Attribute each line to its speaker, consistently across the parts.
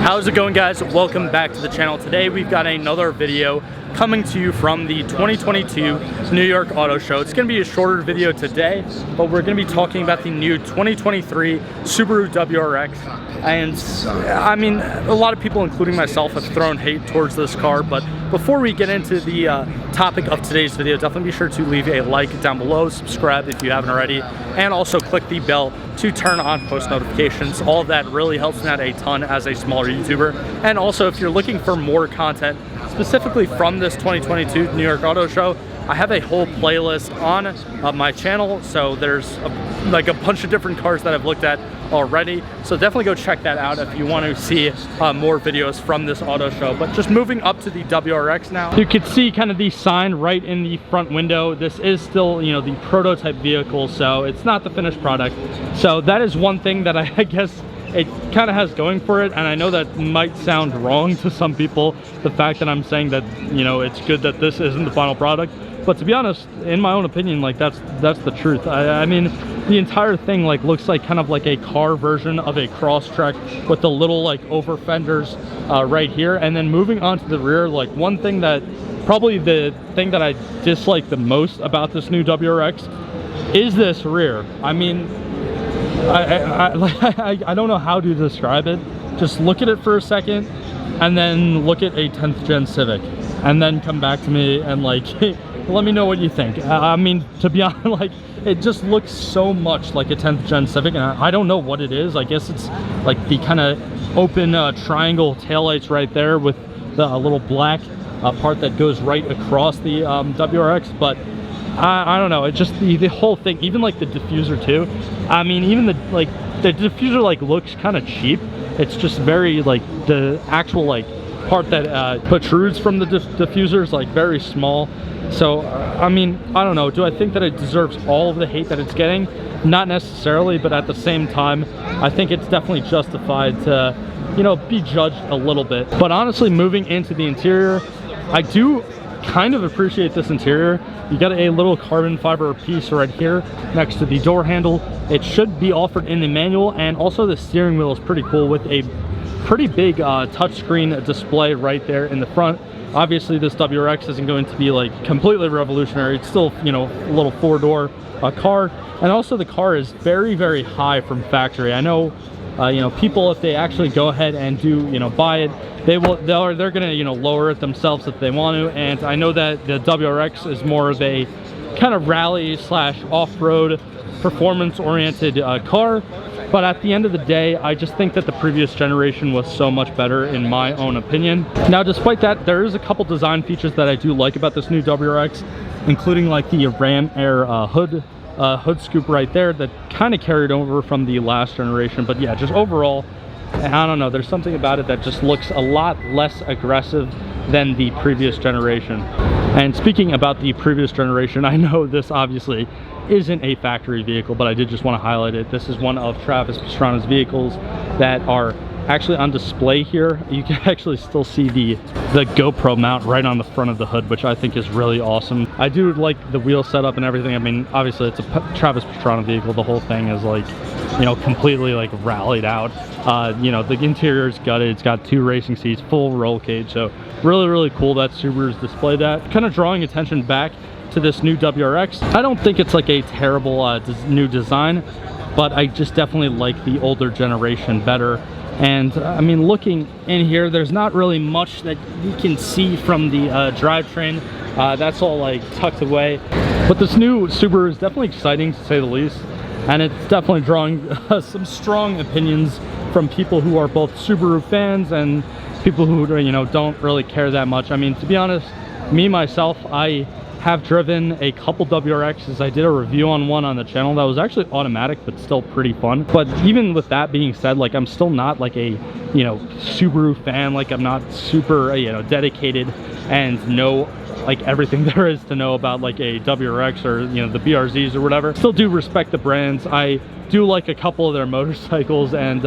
Speaker 1: How's it going, guys? Welcome back to the channel. Today we've got another video coming to you from the 2022 New York Auto Show. It's going to be a shorter video today, but we're going to be talking about the new 2023 Subaru WRX. And I mean, a lot of people, including myself, have thrown hate towards this car, but before we get into the topic of today's video, definitely be sure to leave a like down below, subscribe if you haven't already, and also click the bell to turn on post notifications. All of that really helps me out a ton as a smaller YouTuber. And also, if you're looking for more content specifically from this 2022 New York Auto Show, I have a whole playlist on my channel, so there's like a bunch of different cars that I've looked at already, so definitely go check that out if you want to see more videos from this auto show. But just moving up to the WRX now, you can see kind of the sign right in the front window. This is still, you know, the prototype vehicle, so it's not the finished product. So that is one thing that I guess it kind of has going for it, and I know that might sound wrong to some people, the fact that I'm saying that, you know, it's good that this isn't the final product. But to be honest, in my own opinion, like that's the truth. I mean, the entire thing like looks like kind of like a car version of a Crosstrek with the little like over fenders right here. And then moving on to the rear, like one thing that probably the thing that I dislike the most about this new WRX is this rear. I mean, I don't know how to describe it. Just look at it for a second and then look at a 10th gen Civic and then come back to me and like let me know what you think. I mean, to be honest, like it just looks so much like a 10th gen Civic, and I don't know what it is. I guess it's like the kind of open triangle taillights right there with the little black part that goes right across the WRX, but I don't know, it just the whole thing, even like the diffuser too. I mean, even the diffuser like looks kind of cheap. It's just very like the actual like part that protrudes from the diffuser is like very small. So I mean, I don't know, do I think that it deserves all of the hate that it's getting? Not necessarily, but at the same time I think it's definitely justified to, you know, be judged a little bit. But honestly, moving into the interior, I do kind of appreciate this interior. You got a little carbon fiber piece right here next to the door handle. It should be offered in the manual, and also the steering wheel is pretty cool with a pretty big touchscreen display right there in the front. Obviously this WRX isn't going to be like completely revolutionary. It's still, you know, a little four-door car, and also the car is very, very high from factory. I know you know, people, if they actually go ahead and do, you know, buy it, they're gonna, you know, lower it themselves if they want to. And I know that the WRX is more of a kind of rally slash off-road performance oriented car, but at the end of the day, I just think that the previous generation was so much better in my own opinion. Now, despite that, there is a couple design features that I do like about this new WRX, including like the Ram Air hood scoop right there that kind of carried over from the last generation. But yeah, just overall, I don't know, there's something about it that just looks a lot less aggressive than the previous generation. And speaking about the previous generation, I know this obviously isn't a factory vehicle, but I did just want to highlight it. This is one of Travis Pastrana's vehicles that are actually on display here. You can actually still see the GoPro mount right on the front of the hood, which I think is really awesome. I do like the wheel setup and everything. I mean, obviously it's a Travis Pastrana vehicle. The whole thing is like, you know, completely like rallied out. You know, the interior is gutted. It's got 2 racing seats, full roll cage. So really, really cool that Subaru's displayed that. Kind of drawing attention back to this new WRX. I don't think it's like a terrible new design, but I just definitely like the older generation better. And I mean, looking in here, there's not really much that you can see from the drivetrain. That's all like tucked away. But this new Subaru is definitely exciting, to say the least. And it's definitely drawing some strong opinions from people who are both Subaru fans and people who, you know, don't really care that much. I mean, to be honest, me, myself, I have driven a couple WRXs. I did a review on one on the channel that was actually automatic, but still pretty fun. But even with that being said, like, I'm still not like a, you know, Subaru fan. Like, I'm not super, you know, dedicated and know like everything there is to know about like a WRX or, you know, the BRZs or whatever. Still do respect the brands. I do like a couple of their motorcycles, and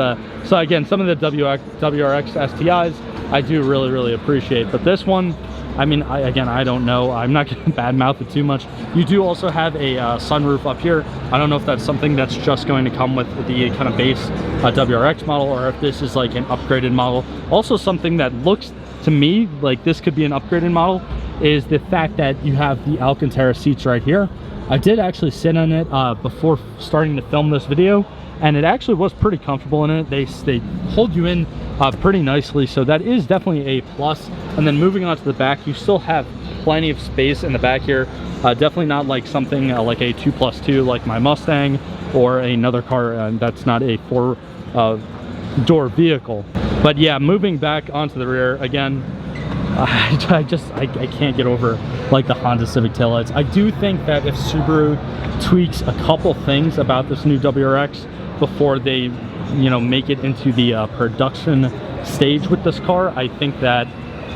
Speaker 1: so again, some of the WRX STIs I do really, really appreciate. But this one, I mean, again, I don't know. I'm not going to badmouth it too much. You do also have a sunroof up here. I don't know if that's something that's just going to come with the kind of base WRX model, or if this is like an upgraded model. Also, something that looks to me like this could be an upgraded model is the fact that you have the Alcantara seats right here. I did actually sit on it before starting to film this video, and it actually was pretty comfortable in it. They hold you in pretty nicely, so that is definitely a plus. And then moving on to the back, you still have plenty of space in the back here. Definitely not like something like a 2+2 like my Mustang or another car that's not a 4-door vehicle. But yeah, moving back onto the rear again, I can't get over like the Honda Civic taillights. I do think that if Subaru tweaks a couple things about this new WRX before they, you know, make it into the production stage with this car, I think that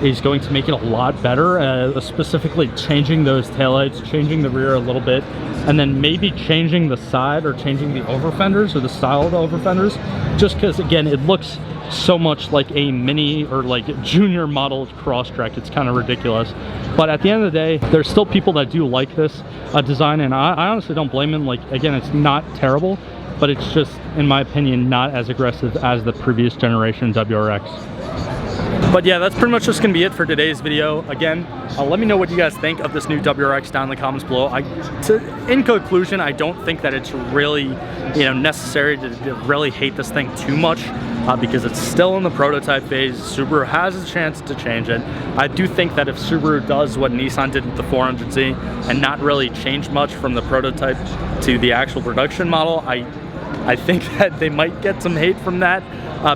Speaker 1: is going to make it a lot better, specifically changing those taillights, changing the rear a little bit, and then maybe changing the side or changing the over fenders or the style of the over fenders, just because again it looks so much like a mini or like junior model Crosstrek. It's kind of ridiculous, but at the end of the day, there's still people that do like this design, and I honestly don't blame them. Like, again, it's not terrible, but it's just, in my opinion, not as aggressive as the previous generation WRX. But yeah, that's pretty much just gonna be it for today's video. Again, let me know what you guys think of this new WRX down in the comments below. In conclusion, I don't think that it's really, you know, necessary to really hate this thing too much because it's still in the prototype phase. Subaru has a chance to change it. I do think that if Subaru does what Nissan did with the 400Z and not really change much from the prototype to the actual production model, I think that they might get some hate from that.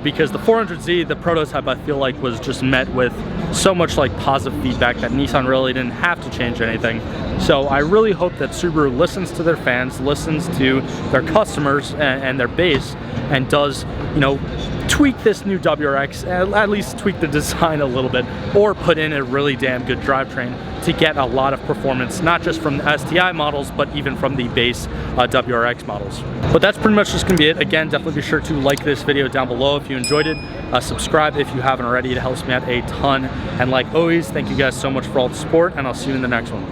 Speaker 1: Because the 400Z, the prototype, I feel like was just met with so much like positive feedback that Nissan really didn't have to change anything. So I really hope that Subaru listens to their fans, listens to their customers and their base, and does, you know, tweak this new WRX, at least tweak the design a little bit, or put in a really damn good drivetrain to get a lot of performance, not just from the STI models, but even from the base WRX models. But that's pretty much just gonna be it. Again, definitely be sure to like this video down below if you enjoyed it. Subscribe if you haven't already. It helps me out a ton. And like always, thank you guys so much for all the support, and I'll see you in the next one.